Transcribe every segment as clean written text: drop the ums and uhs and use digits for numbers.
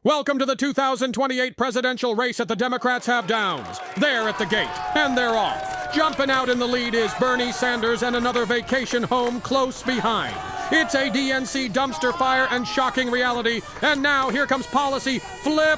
Welcome to the 2028 presidential race at the Democrats have downs. They're at the gate, and they're off. Jumping out in the lead is Bernie Sanders and another vacation home close behind. It's a DNC dumpster fire and shocking reality, and now here comes policy flip-flopper.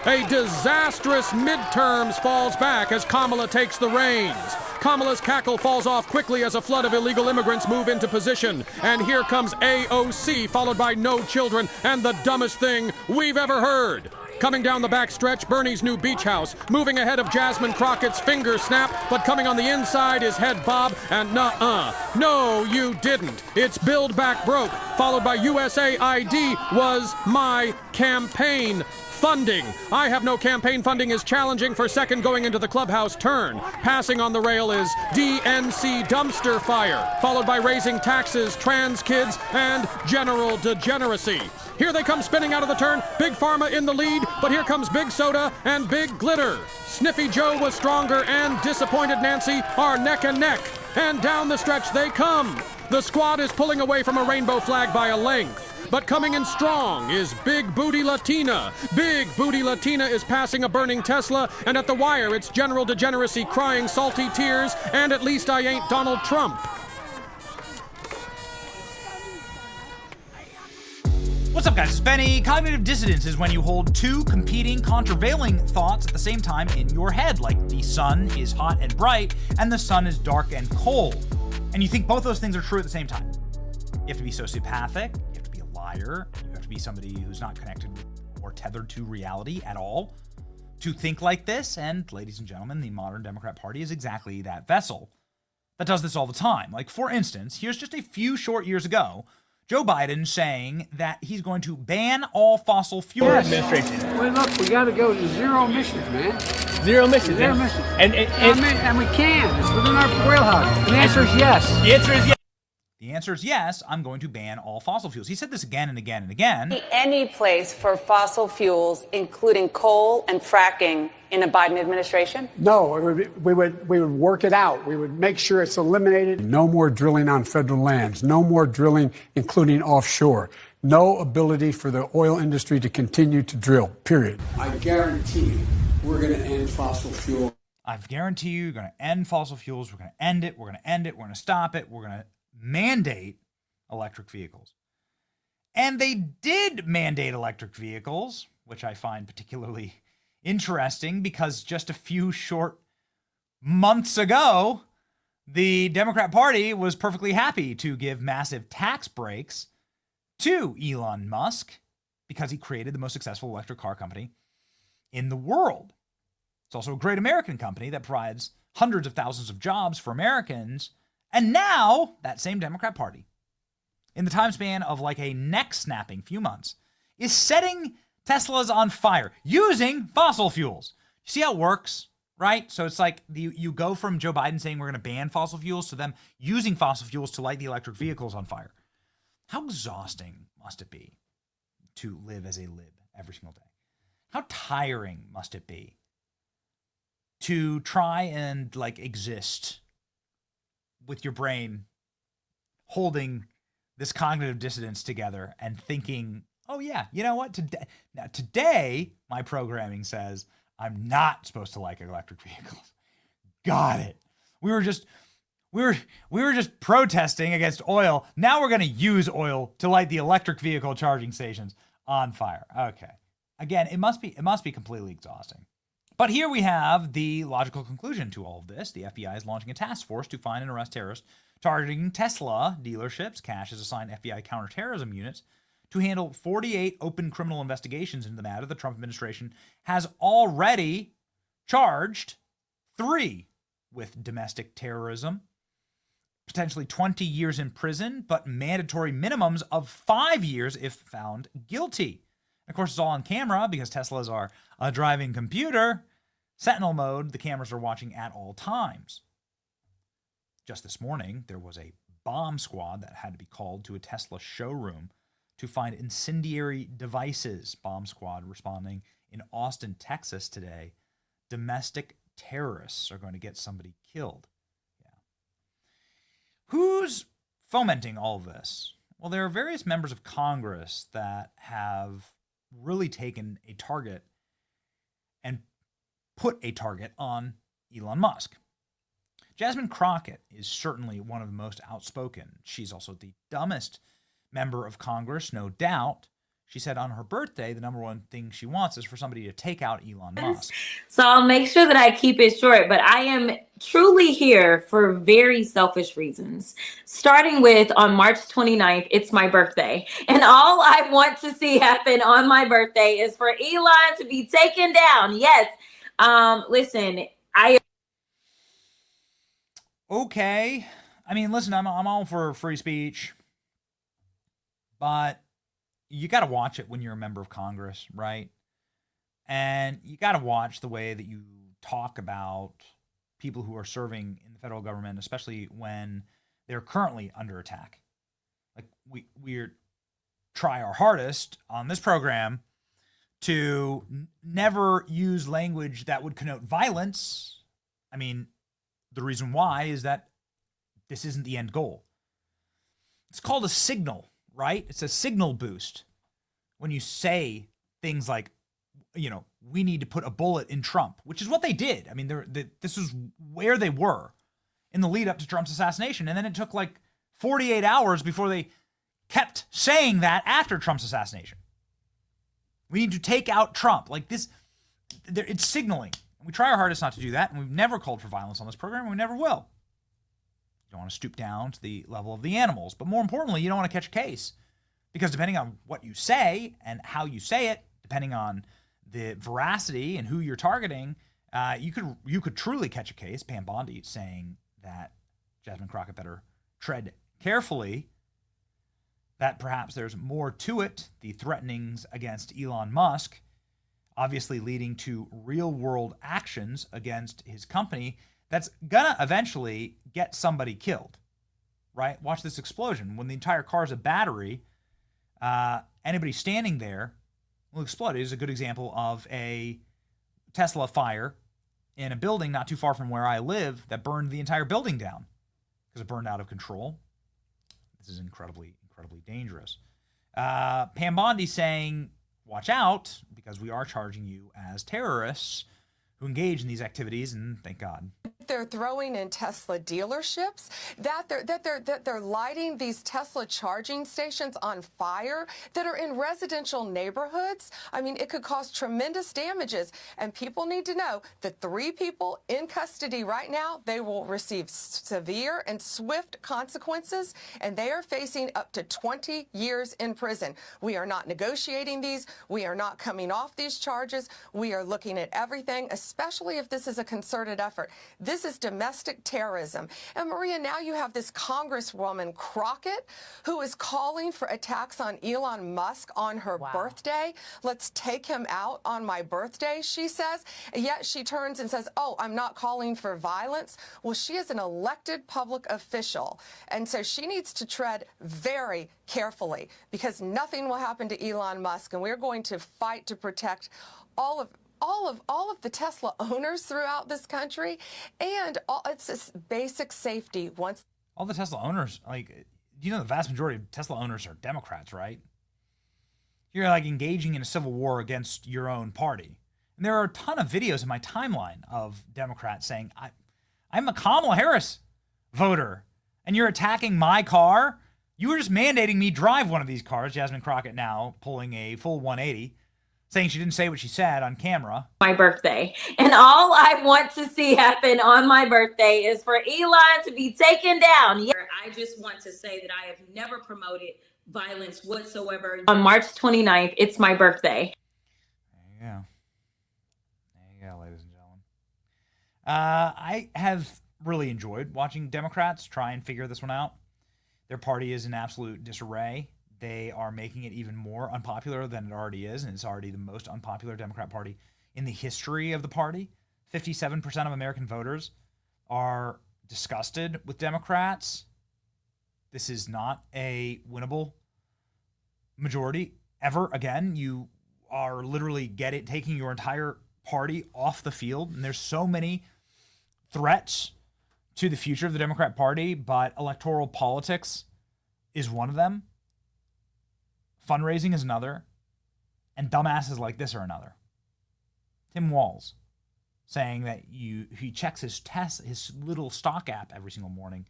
A disastrous midterms falls back as Kamala takes the reins. Kamala's cackle falls off quickly as a flood of illegal immigrants move into position. And here comes AOC, followed by No Children and the dumbest thing we've ever heard. Coming down the back stretch, Bernie's new beach house, moving ahead of Jasmine Crockett's finger snap, but coming on the inside is head bob and no, you didn't. It's Build Back Broke, followed by USAID was my campaign funding. I have no campaign funding is challenging for second going into the clubhouse turn. Passing on the rail is DNC dumpster fire, followed by raising taxes, trans kids, and general degeneracy. Here they come spinning out of the turn, Big Pharma in the lead, but here comes Big Soda and Big Glitter. Sniffy Joe was stronger and Disappointed Nancy are neck and neck. And down the stretch they come. The squad is pulling away from a rainbow flag by a length. But coming in strong is Big Booty Latina. Big Booty Latina is passing a burning Tesla, and at the wire it's General Degeneracy crying salty tears, and at least I ain't Donald Trump. What's up, guys? It's Benny. Cognitive dissonance is when you hold two competing, contravailing thoughts at the same time in your head, like the sun is hot and bright, and the sun is dark and cold. And you think both those things are true at the same time. You have to be sociopathic, you have to be a liar, you have to be somebody who's not connected or tethered to reality at all to think like this. And ladies and gentlemen, the modern Democrat Party is exactly that vessel that does this all the time. Like, for instance, here's just a few short years ago, Joe Biden saying that he's going to ban all fossil fuel administration. Well, look, we got to go to zero emissions, man. Zero emissions. Zero emissions. And we can. It's within our wheelhouse. And the answer is yes. The answer is yes. The answer is yes, I'm going to ban all fossil fuels. He said this again and again and again. Any place for fossil fuels, including coal and fracking, in a Biden administration? No, we would work it out. We would make sure it's eliminated. No more drilling on federal lands. No more drilling, including offshore. No ability for the oil industry to continue to drill, period. I guarantee you we're going to end fossil fuel. I guarantee you we're going to end fossil fuels. We're going to end it. We're going to end it. We're going to stop it. We're going to mandate electric vehicles. And they did mandate electric vehicles, which I find particularly interesting because just a few short months ago, the Democrat Party was perfectly happy to give massive tax breaks to Elon Musk because he created the most successful electric car company in the world. It's also a great American company that provides hundreds of thousands of jobs for Americans. And now that same Democrat Party, in the time span of like a neck-snapping few months, is setting Teslas on fire using fossil fuels. You see how it works, right? So it's like you go from Joe Biden saying we're going to ban fossil fuels to them using fossil fuels to light the electric vehicles on fire. How exhausting must it be to live as a lib every single day? How tiring must it be to try and like exist with your brain holding this cognitive dissonance together and thinking, oh yeah, you know what? Today, my programming says I'm not supposed to like electric vehicles. Got it. We were just protesting against oil. Now we're going to use oil to light the electric vehicle charging stations on fire. Okay. Again, it must be completely exhausting. But here we have the logical conclusion to all of this. The FBI is launching a task force to find and arrest terrorists targeting Tesla dealerships. Cash has assigned FBI counterterrorism units to handle 48 open criminal investigations into the matter. The Trump administration has already charged 3 with domestic terrorism, potentially 20 years in prison, but mandatory minimums of 5 years if found guilty. Of course, it's all on camera because Teslas are a driving computer. Sentinel mode, the cameras are watching at all times. Just this morning, there was a bomb squad that had to be called to a Tesla showroom to find incendiary devices. Bomb squad responding in Austin, Texas today. Domestic terrorists are going to get somebody killed. Yeah. Who's fomenting all of this? Well, there are various members of Congress that have really taken a target and put a target on Elon Musk. Jasmine Crockett is certainly one of the most outspoken. She's also the dumbest member of Congress, no doubt. She said on her birthday, the number one thing she wants is for somebody to take out Elon Musk. So I'll make sure that I keep it short, but I am truly here for very selfish reasons. Starting with on March 29th, it's my birthday. And all I want to see happen on my birthday is for Elon to be taken down. Yes. Listen, Okay. I mean, listen, I'm all for free speech, but you got to watch it when you're a member of Congress, right? And you got to watch the way that you talk about people who are serving in the federal government, especially when they're currently under attack. Like we're try our hardest on this program to never use language that would connote violence. I mean, the reason why is that this isn't the end goal. It's called a signal, right? It's a signal boost when you say things like, we need to put a bullet in Trump, which is what they did. I mean, this is where they were in the lead up to Trump's assassination. And then it took like 48 hours before they kept saying that after Trump's assassination. We need to take out Trump. Like this, it's signaling. We try our hardest not to do that, and we've never called for violence on this program, and we never will. You don't want to stoop down to the level of the animals. But more importantly, you don't want to catch a case. Because depending on what you say and how you say it, depending on the veracity and who you're targeting, you could truly catch a case. Pam Bondi saying that Jasmine Crockett better tread carefully, that perhaps there's more to it, the threatenings against Elon Musk, obviously leading to real-world actions against his company that's gonna eventually get somebody killed, right? Watch this explosion. When the entire car is a battery, anybody standing there will explode. It is a good example of a Tesla fire in a building not too far from where I live that burned the entire building down because it burned out of control. This is incredibly, incredibly dangerous. Pam Bondi saying, watch out, because we are charging you as terrorists who engage in these activities, and thank God. They're throwing in Tesla dealerships, that they're lighting these Tesla charging stations on fire that are in residential neighborhoods. I mean, it could cause tremendous damages. And people need to know the 3 people in custody right now, they will receive severe and swift consequences, and they are facing up to 20 years in prison. We are not negotiating these. We are not coming off these charges. We are looking at everything, especially if this is a concerted effort. This is domestic terrorism. And Maria, now you have this Congresswoman Crockett who is calling for attacks on Elon Musk on her birthday. Let's take him out on my birthday, she says. And yet she turns and says, oh, I'm not calling for violence. Well, she is an elected public official. And so she needs to tread very carefully because nothing will happen to Elon Musk. And we're going to fight to protect all of the Tesla owners throughout this country, and it's this basic safety. Once all the Tesla owners, the vast majority of Tesla owners are Democrats, right? You're like engaging in a civil war against your own party. And there are a ton of videos in my timeline of Democrats saying, I'm a Kamala Harris voter, and you're attacking my car. You were just mandating me drive one of these cars. Jasmine Crockett now pulling a full 180. Saying she didn't say what she said on camera. My birthday. And all I want to see happen on my birthday is for Elon to be taken down. I just want to say that I have never promoted violence whatsoever. On March 29th, it's my birthday. There you go, ladies and gentlemen. I have really enjoyed watching Democrats try and figure this one out. Their party is in absolute disarray. They are making it even more unpopular than it already is, and it's already the most unpopular Democrat Party in the history of the party. 57% of American voters are disgusted with Democrats. This is not a winnable majority ever again. You are literally taking your entire party off the field, and there's so many threats to the future of the Democrat Party, but electoral politics is one of them. Fundraising is another. And dumbasses like this are another. Tim Walz saying that he checks his little stock app every single morning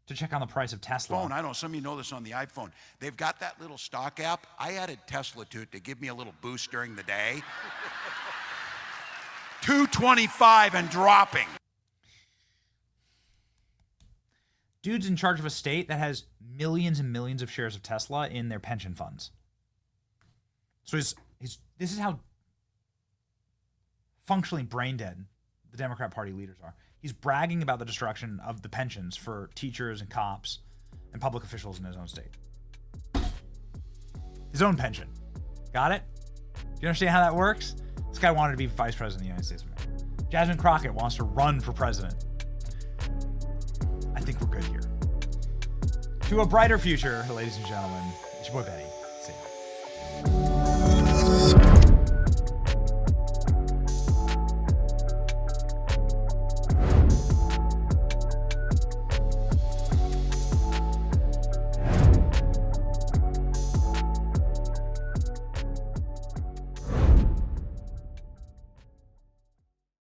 to check on the price of Tesla. Phone, I know some of you know this on the iPhone. They've got that little stock app. I added Tesla to it to give me a little boost during the day. 225 and dropping. Dude's in charge of a state that has millions and millions of shares of Tesla in their pension funds. So this is how functionally brain dead the Democrat Party leaders are. He's bragging about the destruction of the pensions for teachers and cops and public officials in his own state. His own pension. Got it? Do you understand how that works? This guy wanted to be vice president of the United States of America. Jasmine Crockett wants to run for president. I think we're good here. To a brighter future, ladies and gentlemen, it's your boy Benny.